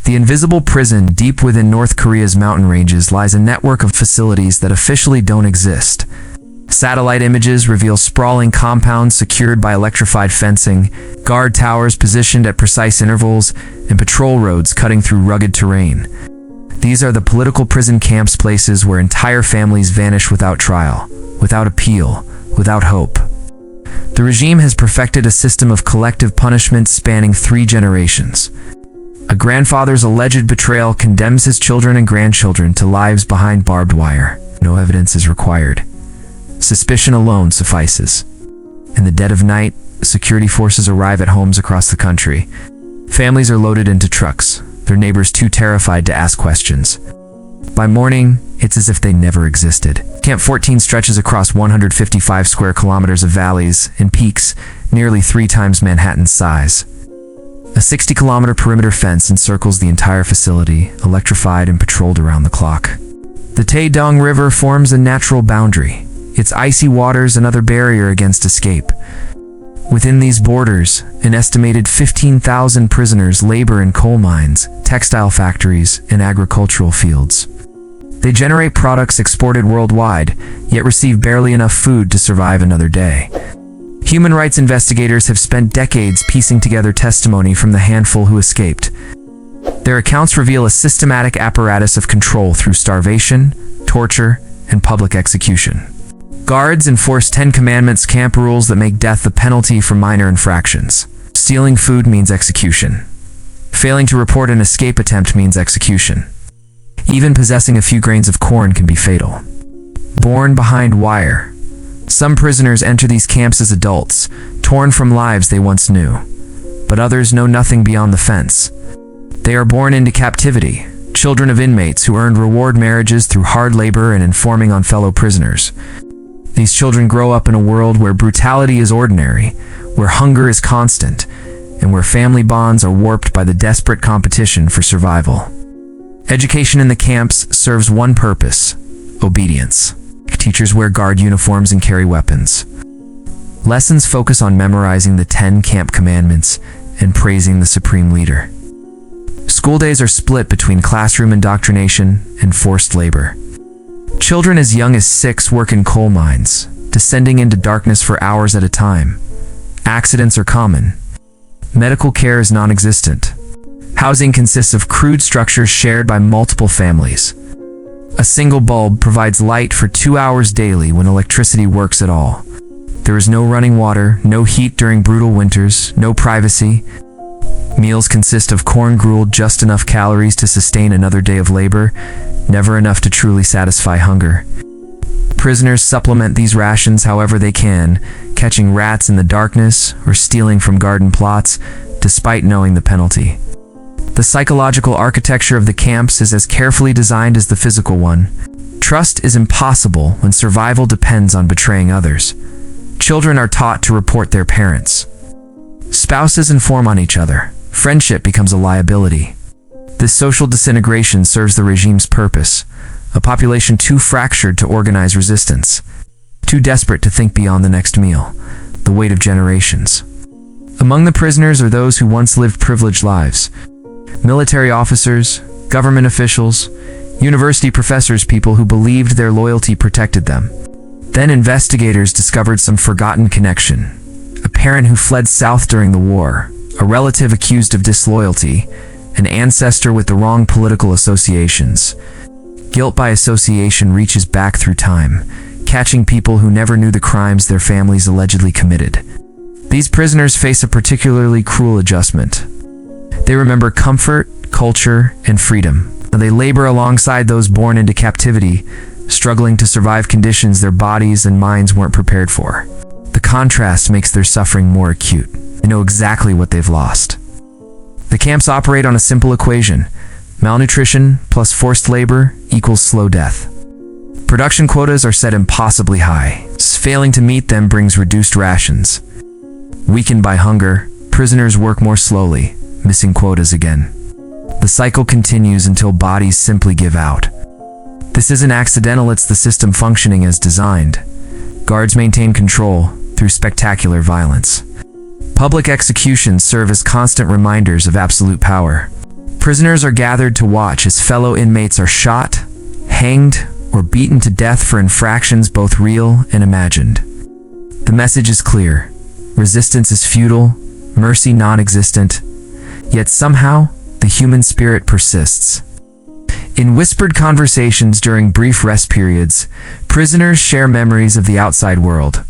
The invisible prison deep within North Korea's mountain ranges lies a network of facilities that officially don't exist. Satellite images reveal sprawling compounds secured by electrified fencing, guard towers positioned at precise intervals, and patrol roads cutting through rugged terrain. These are the political prison camps, places where entire families vanish without trial, without appeal, without hope. The regime has perfected a system of collective punishment spanning 3 generations. A grandfather's alleged betrayal condemns his children and grandchildren to lives behind barbed wire. No evidence is required. Suspicion alone suffices. In the dead of night, security forces arrive at homes across the country. Families are loaded into trucks, their neighbors too terrified to ask questions. By morning, it's as if they never existed. Camp 14 stretches across 155 square kilometers of valleys and peaks, nearly 3 times Manhattan's size. A 60-kilometer perimeter fence encircles the entire facility, electrified and patrolled around the clock. The Taedong River forms a natural boundary, its icy waters another barrier against escape. Within these borders, an estimated 15,000 prisoners labor in coal mines, textile factories, and agricultural fields. They generate products exported worldwide, yet receive barely enough food to survive another day. Human rights investigators have spent decades piecing together testimony from the handful who escaped. Their accounts reveal a systematic apparatus of control through starvation, torture, and public execution. Guards enforce 10 Commandments camp rules that make death the penalty for minor infractions. Stealing food means execution. Failing to report an escape attempt means execution. Even possessing a few grains of corn can be fatal. Born behind wire. Some prisoners enter these camps as adults, torn from lives they once knew. But others know nothing beyond the fence. They are born into captivity, children of inmates who earned reward marriages through hard labor and informing on fellow prisoners. These children grow up in a world where brutality is ordinary, where hunger is constant, and where family bonds are warped by the desperate competition for survival. Education in the camps serves one purpose: obedience. Teachers wear guard uniforms and carry weapons. Lessons focus on memorizing the 10 camp commandments and praising the supreme leader. School days are split between classroom indoctrination and forced labor. Children as young as 6 work in coal mines, descending into darkness for hours at a time. Accidents are common. Medical care is non-existent. Housing consists of crude structures shared by multiple families. A single bulb provides light for 2 hours daily when electricity works at all. There is no running water, no heat during brutal winters, no privacy. Meals consist of corn gruel, just enough calories to sustain another day of labor, never enough to truly satisfy hunger. Prisoners supplement these rations however they can, catching rats in the darkness or stealing from garden plots, despite knowing the penalty. The psychological architecture of the camps is as carefully designed as the physical one. Trust is impossible when survival depends on betraying others. Children are taught to report their parents. Spouses inform on each other. Friendship becomes a liability. This social disintegration serves the regime's purpose: a population too fractured to organize resistance, too desperate to think beyond the next meal, the weight of generations. Among the prisoners are those who once lived privileged lives. Military officers, government officials, university professors, people who believed their loyalty protected them. Then investigators discovered some forgotten connection. A parent who fled south during the war, a relative accused of disloyalty, an ancestor with the wrong political associations. Guilt by association reaches back through time, catching people who never knew the crimes their families allegedly committed. These prisoners face a particularly cruel adjustment. They remember comfort, culture, and freedom. They labor alongside those born into captivity, struggling to survive conditions their bodies and minds weren't prepared for. The contrast makes their suffering more acute. They know exactly what they've lost. The camps operate on a simple equation: malnutrition plus forced labor equals slow death. Production quotas are set impossibly high. Failing to meet them brings reduced rations. Weakened by hunger, prisoners work more slowly, missing quotas again. The cycle continues until bodies simply give out. This isn't accidental, it's the system functioning as designed. Guards maintain control through spectacular violence. Public executions serve as constant reminders of absolute power. Prisoners are gathered to watch as fellow inmates are shot, hanged, or beaten to death for infractions both real and imagined. The message is clear. Resistance is futile, mercy non-existent, yet somehow the human spirit persists. In whispered conversations during brief rest periods, prisoners share memories of the outside world.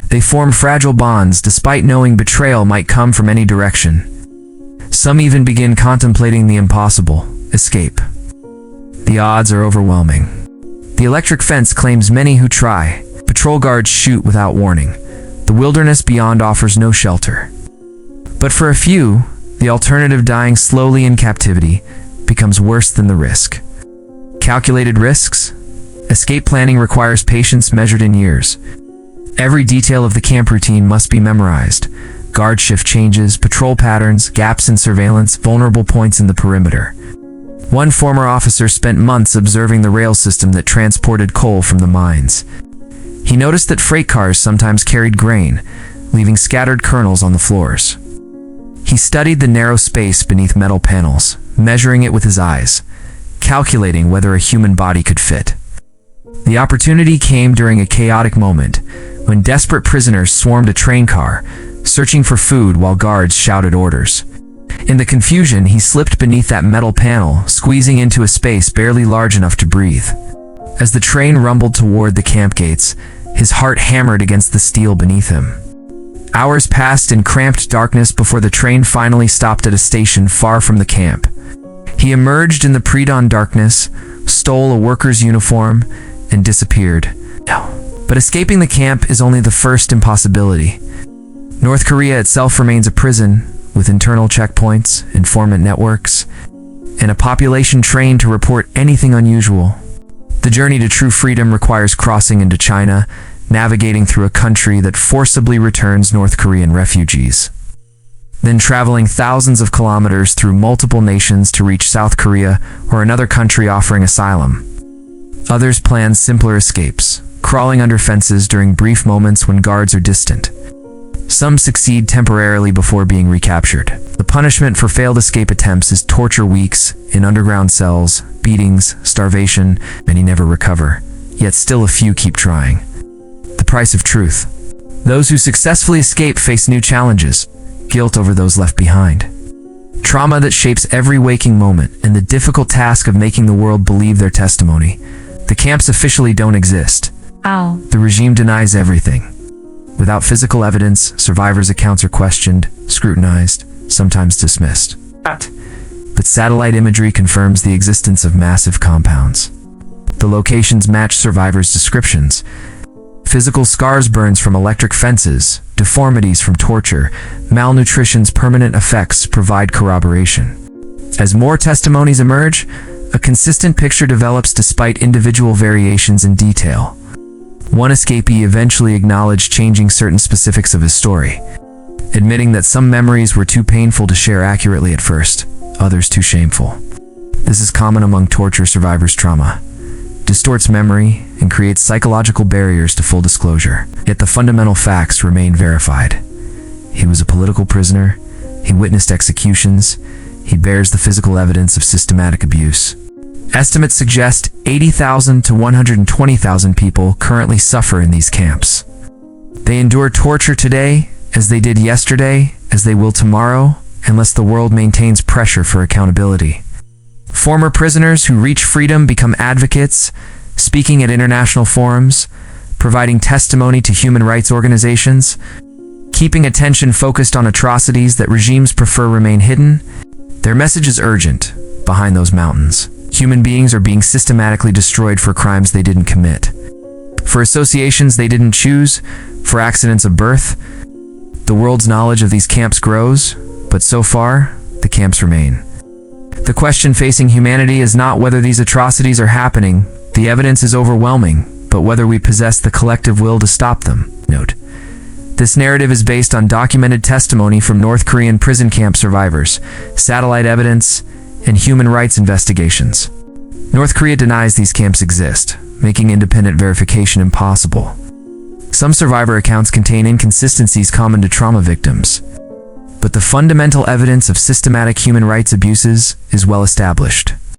They form fragile bonds despite knowing betrayal might come from any direction. Some even begin contemplating the impossible: escape. The odds are overwhelming. The electric fence claims many who try. Patrol guards shoot without warning. The wilderness beyond offers no shelter. But for a few, the alternative, dying slowly in captivity, becomes worse than the risk. Calculated risks? Escape planning requires patience measured in years. Every detail of the camp routine must be memorized. Guard shift changes, patrol patterns, gaps in surveillance, vulnerable points in the perimeter. One former officer spent months observing the rail system that transported coal from the mines. He noticed that freight cars sometimes carried grain, leaving scattered kernels on the floors. He studied the narrow space beneath metal panels, measuring it with his eyes, calculating whether a human body could fit. The opportunity came during a chaotic moment, when desperate prisoners swarmed a train car, searching for food while guards shouted orders. In the confusion, he slipped beneath that metal panel, squeezing into a space barely large enough to breathe. As the train rumbled toward the camp gates, his heart hammered against the steel beneath him. Hours passed in cramped darkness before the train finally stopped at a station far from the camp. He emerged in the pre-dawn darkness, stole a worker's uniform, and disappeared. But escaping the camp is only the first impossibility. North Korea itself remains a prison, with internal checkpoints, informant networks, and a population trained to report anything unusual. The journey to true freedom requires crossing into China, navigating through a country that forcibly returns North Korean refugees. Then traveling thousands of kilometers through multiple nations to reach South Korea or another country offering asylum. Others plan simpler escapes, crawling under fences during brief moments when guards are distant. Some succeed temporarily before being recaptured. The punishment for failed escape attempts is torture weeks in underground cells, beatings, starvation. Many never recover, yet still a few keep trying. The price of truth. Those who successfully escape face new challenges, guilt over those left behind, trauma that shapes every waking moment, and the difficult task of making the world believe their testimony. The camps officially don't exist. Ow. The regime denies everything. Without physical evidence, survivors' accounts are questioned, scrutinized, sometimes dismissed. But satellite imagery confirms the existence of massive compounds. The locations match survivors' descriptions. Physical scars, burns from electric fences, deformities from torture, malnutrition's permanent effects provide corroboration. As more testimonies emerge, a consistent picture develops despite individual variations in detail. One escapee eventually acknowledged changing certain specifics of his story, admitting that some memories were too painful to share accurately at first, others too shameful. This is common among torture survivors' trauma. Distorts memory and creates psychological barriers to full disclosure. Yet the fundamental facts remain verified. He was a political prisoner, he witnessed executions, he bears the physical evidence of systematic abuse. Estimates suggest 80,000 to 120,000 people currently suffer in these camps. They endure torture today, as they did yesterday, as they will tomorrow, unless the world maintains pressure for accountability. Former prisoners who reach freedom become advocates, speaking at international forums, providing testimony to human rights organizations, keeping attention focused on atrocities that regimes prefer remain hidden. Their message is urgent. Behind those mountains, human beings are being systematically destroyed for crimes they didn't commit, for associations they didn't choose, for accidents of birth. The world's knowledge of these camps grows, but so far, the camps remain. The question facing humanity is not whether these atrocities are happening. The evidence is overwhelming, but whether we possess the collective will to stop them. Note: this narrative is based on documented testimony from North Korean prison camp survivors, satellite evidence, and human rights investigations. North Korea denies these camps exist, making independent verification impossible. Some survivor accounts contain inconsistencies common to trauma victims. but the fundamental evidence of systematic human rights abuses is well established.